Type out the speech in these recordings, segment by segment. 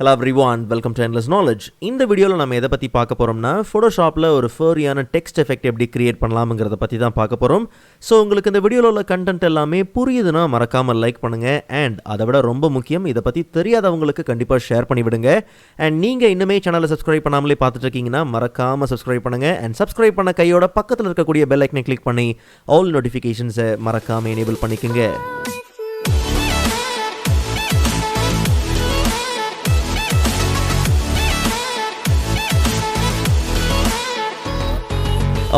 Hello everyone, welcome to Endless Knowledge. இந்த வீடியோல நம்ம எதை பத்தி பார்க்க போறோம்னா Photoshopல ஒரு furryயான டெக்ஸ்ட் எஃபெக்ட் எப்படி கிரியேட் பண்ணலாம்ங்கறத பத்தி தான் பார்க்க போறோம். சோ உங்களுக்கு இந்த வீடியோல உள்ள கண்டென்ட் எல்லாமே புரியுதுனா மறக்காம லைக் பண்ணுங்க and அதவிட ரொம்ப முக்கியம் இத பத்தி தெரியாதவங்களுக்கு கண்டிப்பா ஷேர் பண்ணி விடுங்க. and நீங்க இன்னுமே சேனலை சப்ஸ்கிரைப் பண்ணாமலே பார்த்துட்டு இருக்கீங்கனா மறக்காம சப்ஸ்கிரைப் பண்ணுங்க and சப்ஸ்கிரைப் பண்ண கையோட பக்கத்துல இருக்கக்கூடிய பெல் ஐகானை கிளிக் பண்ணி all notifications மறக்காம எனேபிள் பண்ணிக்கங்க.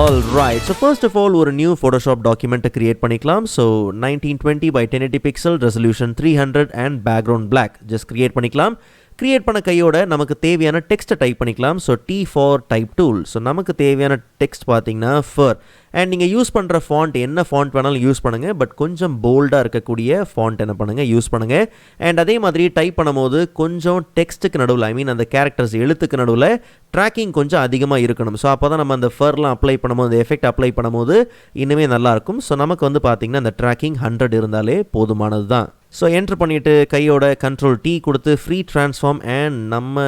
Alright, so first of all, ஒரு new Photoshop document create பண்ணிக்கலாம். So 1920 by 1080 pixel, resolution 300 and background black. Just create பண்ணிக்கலாம். கிரியேட் பண்ண கையோட நமக்கு தேவையான டெக்ஸ்ட்டை டைப் பண்ணிக்கலாம். So T for type tool. So நமக்கு தேவையான டெக்ஸ்ட் பார்த்தீங்கன்னா ஃபர் அண்ட் நீங்கள் யூஸ் பண்ணுற ஃபாண்ட் என்ன ஃபாண்ட் வேணாலும் யூஸ் பண்ணுங்கள். பட் கொஞ்சம் போல்டாக இருக்கக்கூடிய ஃபாண்ட் என்ன பண்ணுங்கள் யூஸ் பண்ணுங்கள். அண்ட் அதே மாதிரி டைப் பண்ணும்போது கொஞ்சம் டெக்ஸ்ட்டுக்கு நடுவில் அந்த கேரக்டர்ஸ் எழுத்துக்கு நடுவில் ட்ராக்கிங் கொஞ்சம் அதிகமாக இருக்கணும். ஸோ அப்போ தான் நம்ம அந்த ஃபர்லாம் அப்ளை பண்ணும்போது அந்த எஃபெக்ட் அப்ளை பண்ணும்போது இன்னுமே நல்லாயிருக்கும். ஸோ நமக்கு பார்த்தீங்கன்னா அந்த ட்ராக்கிங் 100 இருந்தாலே போதுமானது தான். ஸோ என்ட்ரு பண்ணிவிட்டு கையோட Ctrl T கொடுத்து ஃப்ரீ ட்ரான்ஸ்ஃபார்ம் அண்ட் நம்ம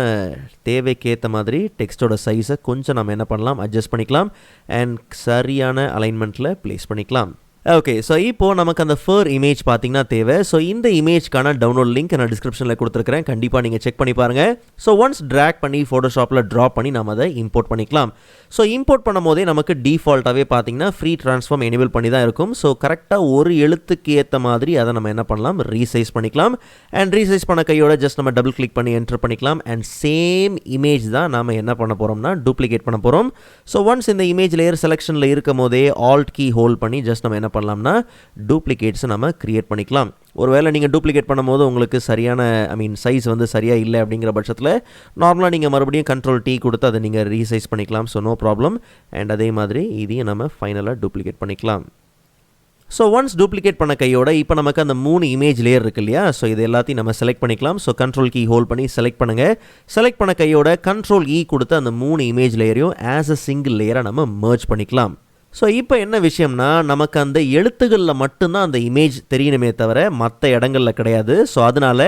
தேவைக்கேற்ற மாதிரி டெக்ஸ்ட்டோட சைஸை கொஞ்சம் நம்ம என்ன பண்ணலாம் அட்ஜஸ்ட் பண்ணிக்கலாம் அண்ட் சரியான அலைன்மெண்ட்டில் ப்ளேஸ் பண்ணிக்கலாம். ஓகே, ஸோ இப்போது நமக்கு அந்த ஃபர் இமேஜ் பார்த்தீங்கன்னா தேவை. ஸோ இந்த இமேஜ்க்கான டவுன்லோட் லிங்க் நான் டிஸ்கிரிப்ஷனில் கொடுத்துருக்கிறேன், கண்டிப்பாக நீங்கள் செக் பண்ணி பாருங்கள். ஸோ ஒன்ஸ் ட்ராக் பண்ணி ஃபோட்டோஷாப்பில் ட்ராப் பண்ணி நம்ம அதை இம்போர்ட் பண்ணிக்கலாம். ஸோ இம்போர்ட் பண்ணும் போதே நமக்கு டிஃபால்ட்டாகவே பார்த்தீங்கன்னா ஃப்ரீ ட்ரான்ஸ்ஃபார்ம் எனேபிள் பண்ணி தான் இருக்கும். ஸோ கரெக்டாக ஒரு எழுத்துக்கு ஏற்ற மாதிரி அதை நம்ம என்ன பண்ணலாம் ரீசைஸ் பண்ணிக்கலாம். அண்ட் ரீசைஸ் பண்ண கையோட ஜஸ்ட் நம்ம டபுள் கிளிக் பண்ணி என்டர் பண்ணிக்கலாம். அண்ட் சேம் இமேஜ் தான் நம்ம என்ன பண்ண போகிறோம்னா டூப்ளிகேட் பண்ண போகிறோம். ஸோ ஒன்ஸ் இந்த இமேஜ் லேயர் செலெக்ஷனில் இருக்கும் போதே ஆல்ட் கீ ஹோல்ட் பண்ணி ஜஸ்ட் நம்ம என்ன பண்ணலாம்னா டூப்ளிகேட்ஸ் நம்ம கிரியேட் பண்ணிக்கலாம். ஒருவேளை நீங்கள் டூப்ளிகேட் பண்ணும்போது உங்களுக்கு சரியான சைஸ் சரியாக இல்லை அப்படிங்கிற பட்சத்தில் நார்மலாக நீங்கள் மறுபடியும் Ctrl T கொடுத்து அதை நீங்கள் ரீசைஸ் பண்ணிக்கலாம். So no problem. அண்ட் அதே மாதிரி இதையும் நம்ம ஃபைனலாக டூப்ளிகேட் பண்ணிக்கலாம். ஸோ ஒன்ஸ் டூப்ளிகேட் பண்ண கையோட இப்போ நமக்கு அந்த 3 இமேஜ் லேயர் இருக்கு இல்லையா, ஸோ இது எல்லாத்தையும் நம்ம செலக்ட் பண்ணிக்கலாம். ஸோ Ctrl கீ ஹோல்ட் பண்ணி செலக்ட் பண்ணுங்கள். செலக்ட் பண்ண கையோட Ctrl E கொடுத்து அந்த 3 இமேஜ் லேயரையும் ஆஸ் அ சிங்கிள் லேயராக நம்ம மர்ஜ் பண்ணிக்கலாம். ஸோ இப்போ என்ன விஷயம்னா நமக்கு அந்த எழுத்துக்களில் மட்டும்தான் அந்த இமேஜ் தெரியணுமே தவிர மற்ற இடங்களில் கிடையாது. ஸோ அதனால்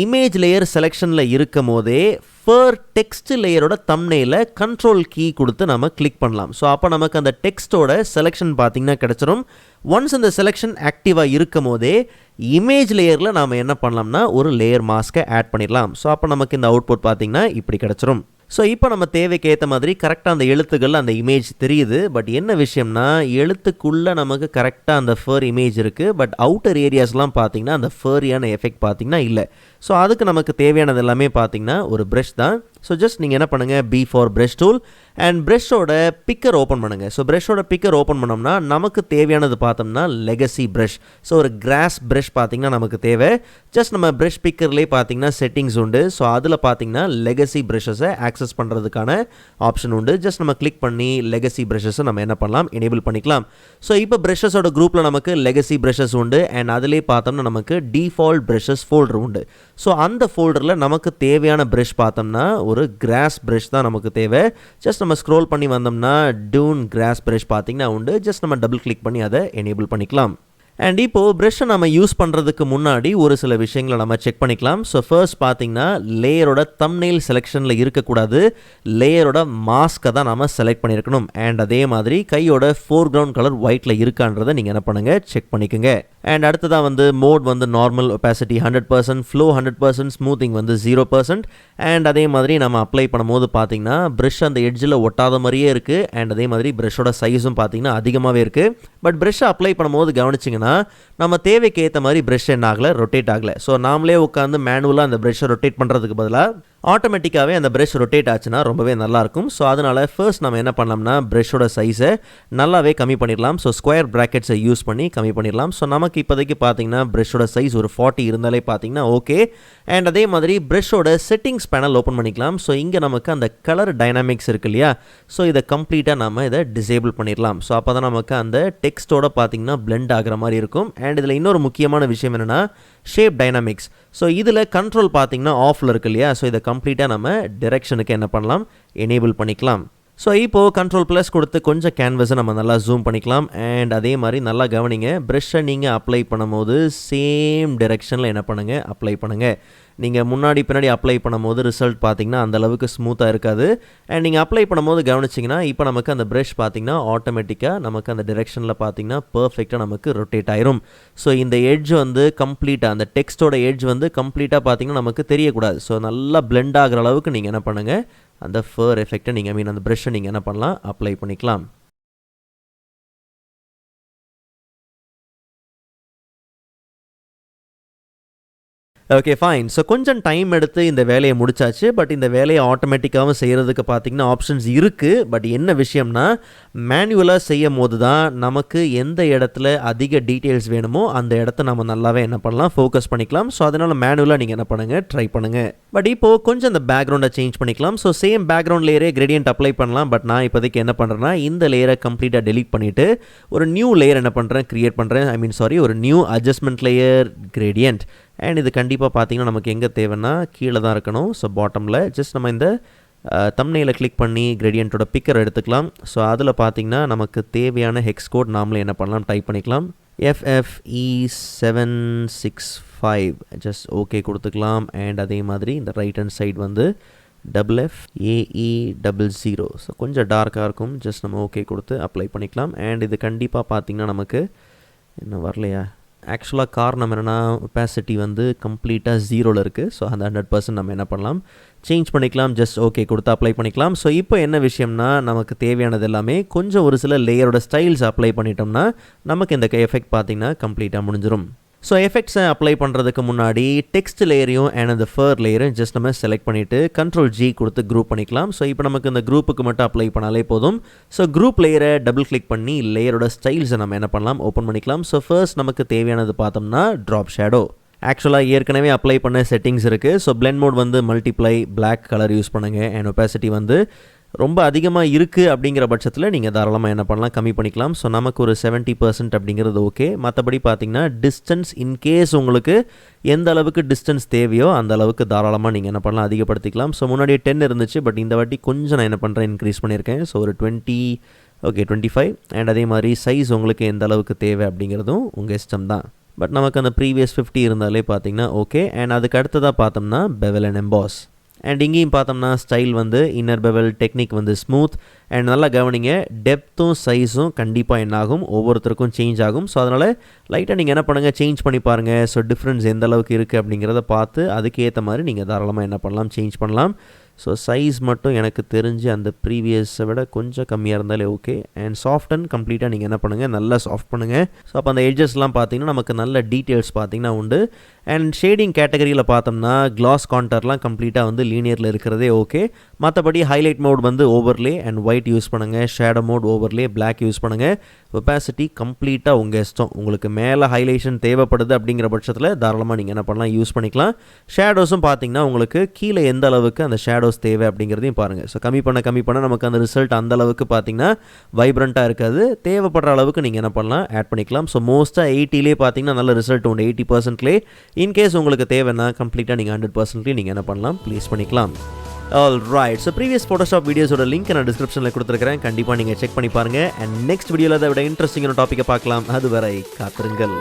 இமேஜ் லேயர் செலெக்ஷனில் இருக்கும் போதே ஃபர் டெக்ஸ்ட் லேயரோட தம்ப்நெயிலை Ctrl கீ கொடுத்து நம்ம கிளிக் பண்ணலாம். ஸோ அப்போ நமக்கு அந்த டெக்ஸ்ட்டோட செலெக்ஷன் பார்த்திங்கன்னா கிடச்சிரும். ஒன்ஸ் அந்த செலெக்ஷன் ஆக்டிவாக இருக்கும் போதே இமேஜ் லேயரில் நாம் என்ன பண்ணலாம்னா ஒரு லேயர் மாஸ்க்கை ஆட் பண்ணிடலாம். ஸோ அப்போ நமக்கு இந்த அவுட்புட் பார்த்திங்கன்னா இப்படி கிடச்சிரும். ஸோ இப்போ நம்ம தேவைக்கு ஏற்ற மாதிரி கரெக்டாக அந்த எழுத்துக்கள் அந்த இமேஜ் தெரியுது. பட் என்ன விஷயம்னா எழுத்துக்குள்ளே நமக்கு கரெக்டாக அந்த ஃபர் இமேஜ் இருக்குது. பட் அவுட்டர் ஏரியாஸ்லாம் பார்த்திங்கன்னா அந்த ஃபர்ரியான எஃபெக்ட் பார்த்திங்கன்னா இல்லை. ஸோ அதுக்கு நமக்கு தேவையானது எல்லாமே பார்த்திங்கன்னா ஒரு ப்ரஷ் தான். ஸோ ஜஸ்ட் நீங்கள் என்ன பண்ணுங்கள் B for brush tool and ப்ரஷோட பிக்கர் ஓப்பன் பண்ணுங்கள். ஸோ ப்ரஷோட பிக்கர் ஓப்பன் பண்ணோம்னா நமக்கு தேவையானது பார்த்தோம்னா லெகசி ப்ரஷ். ஸோ ஒரு கிராஸ் ப்ரஷ் பார்த்திங்கன்னா நமக்கு தேவை. ஜஸ்ட் நம்ம ப்ரஷ் பிக்கர்லேயே பார்த்திங்கன்னா செட்டிங்ஸ் உண்டு. ஸோ அதில் பார்த்திங்கன்னா லெகசி ப்ரஷஸை ஆக்சஸ் பண்ணுறதுக்கான ஆப்ஷன் உண்டு. ஜஸ்ட் நம்ம கிளிக் பண்ணி லெகசி ப்ரஷஸை நம்ம என்ன பண்ணலாம் எனேபிள் பண்ணிக்கலாம். ஸோ இப்போ ப்ரஷஸோட குரூப்பில் நமக்கு லெகசி ப்ரஷஸ் உண்டு அண்ட் அதிலே பார்த்தோம்னா நமக்கு டிஃபால்ட் ப்ரஷஸ் ஃபோல்டர் உண்டு. ஸோ அந்த ஃபோல்டரில் நமக்கு தேவையான ப்ரஷ் பார்த்தோம்னா ஒரு கிராஸ் ப்ரஷ் தான் நமக்கு தேவை. ஜஸ்ட் நம்ம ஸ்க்ரோல் பண்ணி வந்தோம்னா டூன் கிராஸ் ப்ரஷ் பார்த்திங்கன்னா உண்டு. ஜஸ்ட் நம்ம டபுள் கிளிக் பண்ணி அதை எனேபிள் பண்ணிக்கலாம். அண்ட் இப்போது ப்ரஷ்ஷை நம்ம யூஸ் பண்ணுறதுக்கு முன்னாடி ஒரு சில விஷயங்களை நம்ம செக் பண்ணிக்கலாம். ஸோ ஃபர்ஸ்ட் பார்த்திங்கன்னா லேயரோட தம்ப்நெயில் செலெக்ஷனில் இருக்கக்கூடாது, லேயரோட மாஸ்க்கை தான் நம்ம செலக்ட் பண்ணியிருக்கணும். அண்ட் அதே மாதிரி கையோட ஃபோர்க்ரவுண்ட் கலர் ஒயிட்டில் இருக்கான்றதை நீங்கள் என்ன பண்ணுங்கள் செக் பண்ணிக்கோங்க. அண்ட் அடுத்ததாக mode normal opacity 100%, flow 100%, smoothing 0%. And அதே மாதிரி நம்ம அப்ளை பண்ணும்போது பார்த்திங்கன்னா ப்ரஷ் அந்த எட்ஜில் ஒட்டாத மாதிரியே இருக்குது. அண்ட் அதே மாதிரி ப்ரஷோட சைஸும் பார்த்திங்கன்னா அதிகமாகவே இருக்குது. பட் ப்ரஷ்ஷை அப்ளை பண்ணும்போது கவனிச்சிங்கன்னா நம்ம தேவைக்கு ஏற்ற மாதிரி ப்ரஷ் என்ன ஆகலை ரொட்டேட் ஆகலை. ஸோ நாமளே உட்காந்து மேனுவலாக அந்த ப்ரஷ்ஷை ரொட்டேட் பண்ணுறதுக்கு பதிலாக ஆட்டோமேட்டிக்காகவே அந்த ப்ரஷ் ரொட்டேட் ஆச்சுன்னா ரொம்பவே நல்லாயிருக்கும். ஸோ அதனால் ஃபர்ஸ்ட் நம்ம என்ன பண்ணலாம்னா ப்ரஷோட சைஸை நல்லாவே கம்மி பண்ணிடலாம். ஸோ ஸ்கொயர் ப்ராக்கெட்ஸை யூஸ் பண்ணி கம்மி பண்ணிடலாம். ஸோ நமக்கு இப்போதைக்கு பார்த்தீங்கன்னா ப்ரஷோட சைஸ் ஒரு 40 இருந்தாலே பார்த்தீங்கன்னா ஓகே. அண்ட் அதே மாதிரி ப்ரஷோட செட்டிங்ஸ் பேனல் ஓப்பன் பண்ணிக்கலாம். ஸோ இங்கே நமக்கு அந்த கலர் டைனாமிக்ஸ் இருக்கு இல்லையா, ஸோ இதை கம்ப்ளீட்டாக நம்ம இதை டிசேபிள் பண்ணிடலாம். ஸோ அப்போ தான் நமக்கு அந்த டெக்ஸ்ட்டோட பார்த்தீங்கன்னா பிளெண்ட் ஆகிற மாதிரி இருக்கும். அண்ட் இதில் இன்னொரு முக்கியமான விஷயம் என்னென்னா ஷேப் டைனாமிக்ஸ். ஸோ இதில் கண்ட்ரோல் பார்த்தீங்கன்னா ஆஃபில் இருக்கு இல்லையா, ஸோ இதை கம்ப்ளீட்டாக நம்ம டிரெக்ஷனுக்கு என்ன பண்ணலாம் எனேபிள் பண்ணிக்கலாம். ஸோ இப்போது Ctrl+ கொடுத்து கொஞ்சம் கேன்வஸை நம்ம நல்லா ஜூம் பண்ணிக்கலாம். அண்ட் அதே மாதிரி நல்லா கவனிங்க, ப்ரஷ்ஷை நீங்கள் அப்ளை பண்ணும்போது சேம் டிரெக்ஷனில் என்ன பண்ணுங்கள் அப்ளை பண்ணுங்கள். நீங்கள் முன்னாடி பின்னாடி அப்ளை பண்ணும்போது ரிசல்ட் பார்த்தீங்கன்னா அந்த அளவுக்கு ஸ்மூத்தாக இருக்காது. அண்ட் நீங்கள் அப்ளை பண்ணும்போது கவனிச்சிங்கன்னா இப்போ நமக்கு அந்த ப்ரஷ் பார்த்தீங்கன்னா ஆட்டோமேட்டிக்காக நமக்கு அந்த டிரெக்ஷனில் பார்த்தீங்கன்னா பர்ஃபெக்டாக நமக்கு ரொட்டேட் ஆயிரும். ஸோ இந்த எட்ஜ் வந்து கம்ப்ளீட்டாக அந்த டெக்ஸ்ட்டோட எட்ஜ் வந்து கம்ப்ளீட்டாக பார்த்தீங்கன்னா நமக்கு தெரியக்கூடாது. ஸோ நல்லா பிளெண்ட் ஆகிற அளவுக்கு நீங்கள் என்ன பண்ணுங்கள், அந்த ஃபர் எஃபெக்டை நீங்கள் அந்த ப்ரஷ்ஷை நீங்கள் என்ன பண்ணலாம், அப்ளை பண்ணிக்கலாம். Okay fine. ஸோ கொஞ்சம் டைம் எடுத்து இந்த வேலையை முடிச்சாச்சு. பட் இந்த வேலையை ஆட்டோமேட்டிக்காகவும் செய்கிறதுக்கு பார்த்தீங்கன்னா ஆப்ஷன்ஸ் இருக்குது. பட் என்ன விஷயம்னா, மேனுவலாக செய்யும் போது தான் நமக்கு எந்த இடத்துல அதிக டீட்டெயில்ஸ் வேணுமோ அந்த இடத்த நம்ம நல்லாவே என்ன பண்ணலாம், ஃபோக்கஸ் பண்ணிக்கலாம். ஸோ அதனால் மேனுவலாக நீங்கள் என்ன பண்ணுங்கள், ட்ரை பண்ணுங்கள். பட் இப்போது கொஞ்சம் இந்த பேக்ரவுண்டை சேஞ்ச் பண்ணிக்கலாம். ஸோ சேம் பேக்ரவுண்ட் லேயரே கிரேடியன்ட் அப்ளை பண்ணலாம். பட் நான் இப்போதைக்கு என்ன பண்ணுறேன்னா, இந்த லேயரை கம்ப்ளீட்டாக டெலீட் பண்ணிவிட்டு ஒரு நியூ லேயர் என்ன பண்ணுறேன், க்ரியேட் பண்ணுறேன். ஒரு new adjustment layer gradient. And இது கண்டிப்பாக பார்த்தீங்கன்னா நமக்கு எங்கே தேவைன்னா கீழே தான் இருக்கணும். ஸோ பாட்டமில் ஜஸ்ட் நம்ம இந்த தம்ப்நெயிலை கிளிக் பண்ணி கிரேடியண்ட்டோட பிக்கர் எடுத்துக்கலாம். ஸோ அதில் பார்த்தீங்கன்னா நமக்கு தேவையான ஹெக்ஸ் கோட் நாமளே என்ன பண்ணலாம், டைப் பண்ணிக்கலாம். FFE765 ஜஸ்ட் ஓகே கொடுத்துக்கலாம். அண்ட் அதே மாதிரி இந்த ரைட் ஹேண்ட் சைடு வந்து FFAE00. ஸோ கொஞ்சம் டார்க்காக இருக்கும். ஜஸ்ட் நம்ம ஓகே கொடுத்து அப்ளை பண்ணிக்கலாம். அண்ட் இது கண்டிப்பாக பார்த்தீங்கன்னா நமக்கு என்ன வரலையா, ஆக்சுவலாக காரணம் என்னென்னா ஒப்பாசிட்டி வந்து கம்ப்ளீட்டாக 0ல் இருக்குது. ஸோ அந்த 100% நம்ம என்ன பண்ணலாம், சேஞ்ச் பண்ணிக்கலாம். ஜஸ்ட் ஓகே கொடுத்து அப்ளை பண்ணிக்கலாம். ஸோ இப்போ என்ன விஷயம்னா, நமக்கு தேவையானது எல்லாமே கொஞ்சம் ஒரு சில லேயரோட ஸ்டைல்ஸ் அப்ளை பண்ணிட்டோம்னா நமக்கு இந்த எஃபெக்ட் பார்த்திங்கன்னா கம்ப்ளீட்டாக முடிஞ்சிடும். ஸோ எஃபெக்ட்ஸை அப்ளை பண்ணுறதுக்கு முன்னாடி டெக்ஸ்ட் லேயரையும் அண்ட் அந்த ஃபர் லேயரும் ஜஸ்ட் நம்ம செலக்ட் பண்ணிவிட்டு Ctrl+G கொடுத்து குரூப் பண்ணிக்கலாம். ஸோ இப்போ நமக்கு இந்த குரூப்புக்கு மட்டும் அப்ளை பண்ணாலே போதும். ஸோ குரூப் லேயரை டபுள் கிளிக் பண்ணி லேயரோட ஸ்டைல்ஸை நம்ம என்ன பண்ணலாம், ஓப்பன் பண்ணிக்கலாம். ஸோ ஃபர்ஸ்ட் நமக்கு தேவையானது பார்த்தோம்னா ட்ராப் ஷேடோ. ஆக்சுவலாக ஏற்கனவே அப்ளை பண்ண செட்டிங்ஸ் இருக்குது. ஸோ பிளெண்ட் மோட் வந்து மல்டிப்ளை பிளாக் கலர் யூஸ் பண்ணுங்கள். அண்ட் ஒப்பாசிட்டி வந்து ரொம்ப அதிகமாக இருக்குது அப்படிங்கிற பட்சத்தில் நீங்கள் தாராளமாக என்ன பண்ணலாம், கம்மி பண்ணிக்கலாம். ஸோ நமக்கு ஒரு 70% அப்படிங்கிறது ஓகே. மற்றபடி பார்த்தீங்கன்னா டிஸ்டன்ஸ் இன்கேஸ் உங்களுக்கு எந்த அளவுக்கு டிஸ்டன்ஸ் தேவையோ அந்த அளவுக்கு தாராளமாக நீங்கள் என்ன பண்ணலாம், அதிகப்படுத்திக்கலாம். ஸோ முன்னாடியே 10 இருந்துச்சு. பட் இந்த வாட்டி கொஞ்சம் நான் என்ன பண்ணுறேன், இன்க்ரீஸ் பண்ணியிருக்கேன். ஸோ ஒரு 20, ஓகே 25. அண்ட் அதே மாதிரி சைஸ் உங்களுக்கு எந்த அளவுக்கு தேவை அப்படிங்கிறதும் உங்கள் இஷ்டம் தான். பட் நமக்கு அந்த ப்ரீவியஸ் 50 இருந்தாலே பார்த்தீங்கன்னா ஓகே. அண்ட் அதுக்கு அடுத்ததாக பார்த்தோம்னா பெவல் அண்ட் எம்பாஸ். அண்ட் இங்கேயும் பார்த்தோம்னா ஸ்டைல் வந்து இன்னர் பெவல், டெக்னிக் வந்து ஸ்மூத். அண்ட் நல்லா கவனிங்க, டெப்த்தும் சைஸும் கண்டிப்பாக என்ன ஆகும், ஒவ்வொருத்தருக்கும் சேஞ்ச் ஆகும். ஸோ அதனால் லைட்டாக நீங்கள் என்ன பண்ணுங்கள், சேஞ்ச் பண்ணி பாருங்கள். ஸோ டிஃப்ரென்ஸ் எந்த அளவுக்கு இருக்குது அப்படிங்கிறத பார்த்து அதுக்கேற்ற மாதிரி நீங்கள் தாராளமாக என்ன பண்ணலாம், சேஞ்ச் பண்ணலாம். ஸோ சைஸ் மட்டும் எனக்கு தெரிஞ்சு அந்த ப்ரீவியஸை விட கொஞ்சம் கம்மியாக இருந்தாலே ஓகே. அண்ட் சாஃப்ட் அண்ட் கம்ப்ளீட்டாக நீங்கள் என்ன பண்ணுங்கள், நல்லா சாஃப்ட் பண்ணுங்கள். ஸோ அப்போ அந்த எட்ஜஸ்லாம் பார்த்தீங்கன்னா நமக்கு நல்ல டீட்டெயில்ஸ் பார்த்தீங்கன்னா உண்டு. அண்ட் ஷேடிங் கேட்டகரியில் பார்த்தோம்னா கிளாஸ் கான்டர்லாம் கம்ப்ளீட்டாக வந்து லீனியரில் இருக்கிறதே ஓகே. மற்றபடி ஹைலைட் மோட் வந்து ஓவர்லே அண்ட் ஒயிட் யூஸ் பண்ணுங்கள். Shadow mode overlay black use பண்ணுங்கள். ஒப்பாசிட்டி கம்ப்ளீட்டாக உங்கள் இஷ்டம். உங்களுக்கு மேலே ஹைலைஷன் தேவைப்படுது அப்படிங்கிற பட்சத்தில் தாராளமாக நீங்கள் என்ன பண்ணலாம், யூஸ் பண்ணிக்கலாம். ஷேடோஸும் பார்த்தீங்கன்னா உங்களுக்கு கீழே எந்த அளவுக்கு அந்த ஷேடோஸ் தேவை அப்படிங்கிறதையும் பாருங்கள். ஸோ கம்மி பண்ண நமக்கு அந்த ரிசல்ட் அந்த அளவுக்கு பார்த்தீங்கன்னா வைப்ரண்ட்டாக இருக்காது. தேவைப்படுற அளவுக்கு நீங்கள் என்ன பண்ணலாம், ஆட் பண்ணிக்கலாம். ஸோ மோஸ்ட்டாக 80லே பார்த்தீங்கன்னா நல்ல ரிசல்ட் உண்டு. 80%லே இன்கேஸ் உங்களுக்கு தேவைன்னா கம்ப்ளீட்டாக நீங்கள் 100%லேயே நீங்கள் என்ன பண்ணலாம், ப்ளேஸ் பண்ணிக்கலாம். All right. So previous Photoshop வீடியோஸோட லிங்க் நான் டிஸ்கிரிப்ஷனில் கொடுத்துருக்கிறேன். கண்டிப்பாக நீங்கள் செக் பண்ணி பாருங்கள். அண்ட் நெக்ஸ்ட் வீடியோவில் அதை விட இன்ட்ரெஸ்டிங்கான டாப்பிக்கை பார்க்கலாம். அதுவரை காத்திருங்கள்.